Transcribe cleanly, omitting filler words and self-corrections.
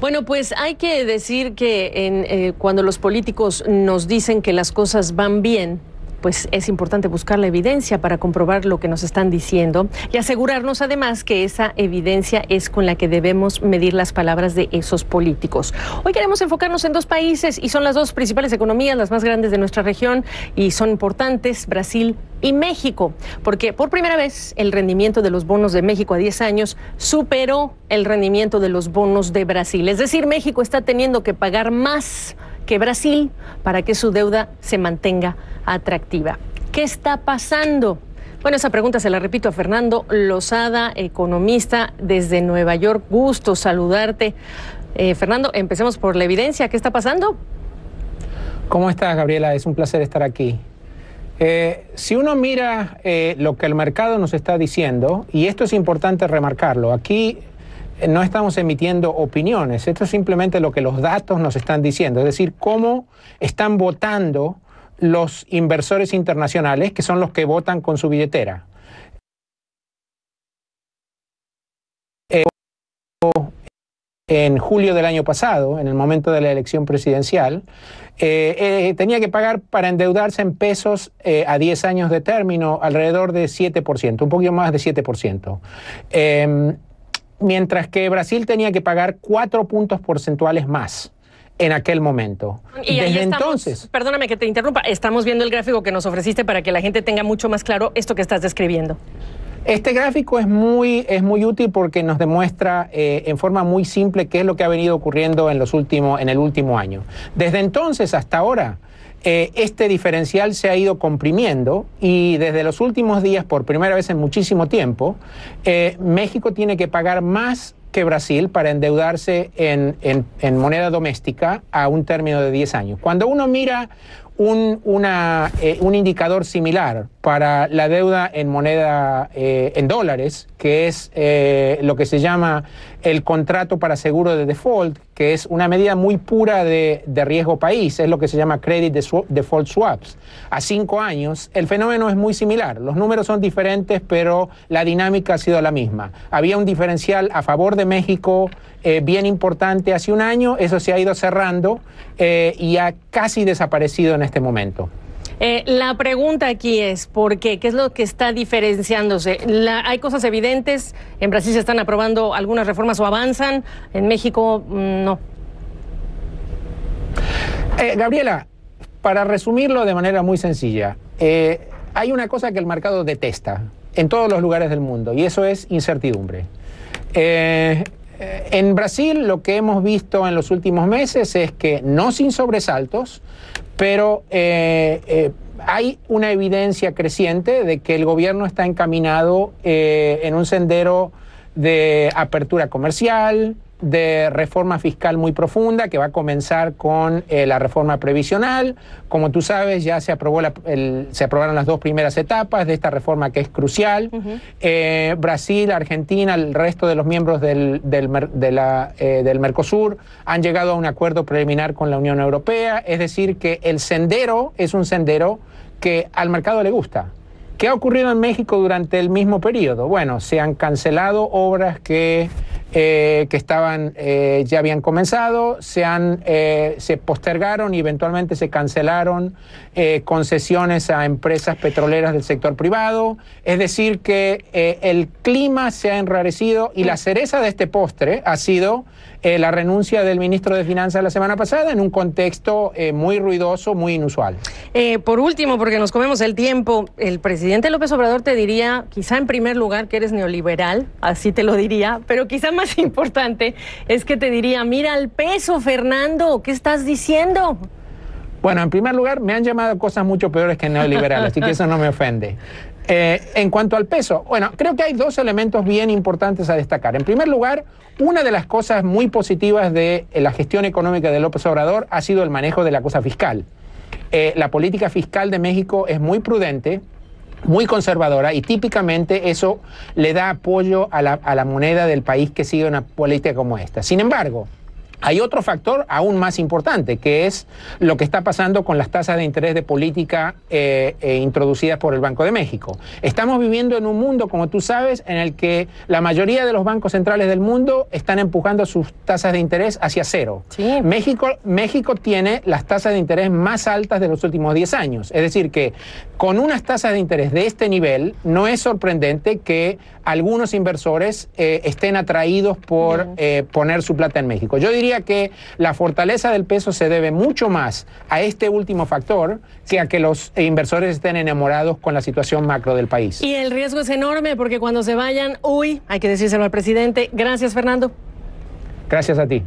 Bueno, pues hay que decir que cuando los políticos nos dicen que las cosas van bien, pues es importante buscar la evidencia para comprobar lo que nos están diciendo y asegurarnos además que esa evidencia es con la que debemos medir las palabras de esos políticos. Hoy queremos enfocarnos en dos países y son las dos principales economías, las más grandes de nuestra región y son importantes, Brasil y México, porque por primera vez el rendimiento de los bonos de México a 10 años superó el rendimiento de los bonos de Brasil. Es decir, México está teniendo que pagar más que Brasil para que su deuda se mantenga atractiva. ¿Qué está pasando? Bueno, esa pregunta se la repito a Fernando Lozada, economista desde Nueva York. Gusto saludarte. Fernando, empecemos por la evidencia. ¿Qué está pasando? ¿Cómo estás, Gabriela? Es un placer estar aquí. Si uno mira lo que el mercado nos está diciendo, y esto es importante remarcarlo, aquí no estamos emitiendo opiniones, esto es simplemente lo que los datos nos están diciendo, es decir, cómo están votando los inversores internacionales, que son los que votan con su billetera. En julio del año pasado, en el momento de la elección presidencial, tenía que pagar para endeudarse en pesos a 10 años de término alrededor de 7%, un poquito más de 7%. Mientras que Brasil tenía que pagar 4 puntos porcentuales más en aquel momento. Y desde entonces... Perdóname que te interrumpa, estamos viendo el gráfico que nos ofreciste para que la gente tenga mucho más claro esto que estás describiendo. Este gráfico es muy útil porque nos demuestra en forma muy simple qué es lo que ha venido ocurriendo en el último año. Desde entonces hasta ahora, este diferencial se ha ido comprimiendo y desde los últimos días, por primera vez en muchísimo tiempo, México tiene que pagar más que Brasil para endeudarse en moneda doméstica a un término de 10 años. Cuando uno mira un indicador similar para la deuda en moneda en dólares, que es lo que se llama el contrato para seguro de default, que es una medida muy pura de riesgo país, es lo que se llama Credit Default Swaps. A 5 años, el fenómeno es muy similar. Los números son diferentes, pero la dinámica ha sido la misma. Había un diferencial a favor de México bien importante hace un año, eso se ha ido cerrando y ha casi desaparecido en este momento. La pregunta aquí es, ¿por qué? ¿Qué es lo que está diferenciándose? ¿Hay cosas evidentes? ¿En Brasil se están aprobando algunas reformas o avanzan? ¿En México no? Gabriela, para resumirlo de manera muy sencilla, hay una cosa que el mercado detesta en todos los lugares del mundo y eso es incertidumbre. En Brasil lo que hemos visto en los últimos meses es que, no sin sobresaltos, pero hay una evidencia creciente de que el gobierno está encaminado en un sendero de apertura comercial, de reforma fiscal muy profunda, que va a comenzar con la reforma previsional. Como tú sabes, ya se aprobaron las 2 primeras etapas de esta reforma que es crucial. Brasil, Argentina, el resto de los miembros del Mercosur han llegado a un acuerdo preliminar con la Unión Europea. Es decir, que el sendero es un sendero que al mercado le gusta. ¿Qué ha ocurrido en México durante el mismo periodo? Bueno, se han cancelado obras que ya habían comenzado, se postergaron y eventualmente se cancelaron concesiones a empresas petroleras del sector privado. Es decir, que el clima se ha enrarecido y la cereza de este postre ha sido la renuncia del ministro de Finanzas la semana pasada en un contexto muy ruidoso, muy inusual. Por último, porque nos comemos el tiempo, el presidente López Obrador te diría, quizá en primer lugar, que eres neoliberal, así te lo diría, pero quizá más importante es que te diría, mira el peso, Fernando, ¿qué estás diciendo? Bueno, en primer lugar, me han llamado cosas mucho peores que neoliberal, así que eso no me ofende. En cuanto al peso, bueno, creo que hay 2 elementos bien importantes a destacar. En primer lugar, una de las cosas muy positivas de la gestión económica de López Obrador ha sido el manejo de la cosa fiscal. La política fiscal de México es muy prudente, muy conservadora y típicamente eso le da apoyo a la moneda del país que sigue una política como esta. Sin embargo, Hay otro factor aún más importante, que es lo que está pasando con las tasas de interés de política introducidas por el Banco de México. Estamos viviendo en un mundo, como tú sabes, en el que la mayoría de los bancos centrales del mundo están empujando sus tasas de interés hacia cero. Sí. México tiene las tasas de interés más altas de los últimos 10 años. Es decir, que con unas tasas de interés de este nivel, no es sorprendente que algunos inversores estén atraídos por poner su plata en México. Yo diría que la fortaleza del peso se debe mucho más a este último factor que a que los inversores estén enamorados con la situación macro del país. Y el riesgo es enorme porque cuando se vayan, hay que decírselo al presidente. Gracias, Fernando. Gracias a ti.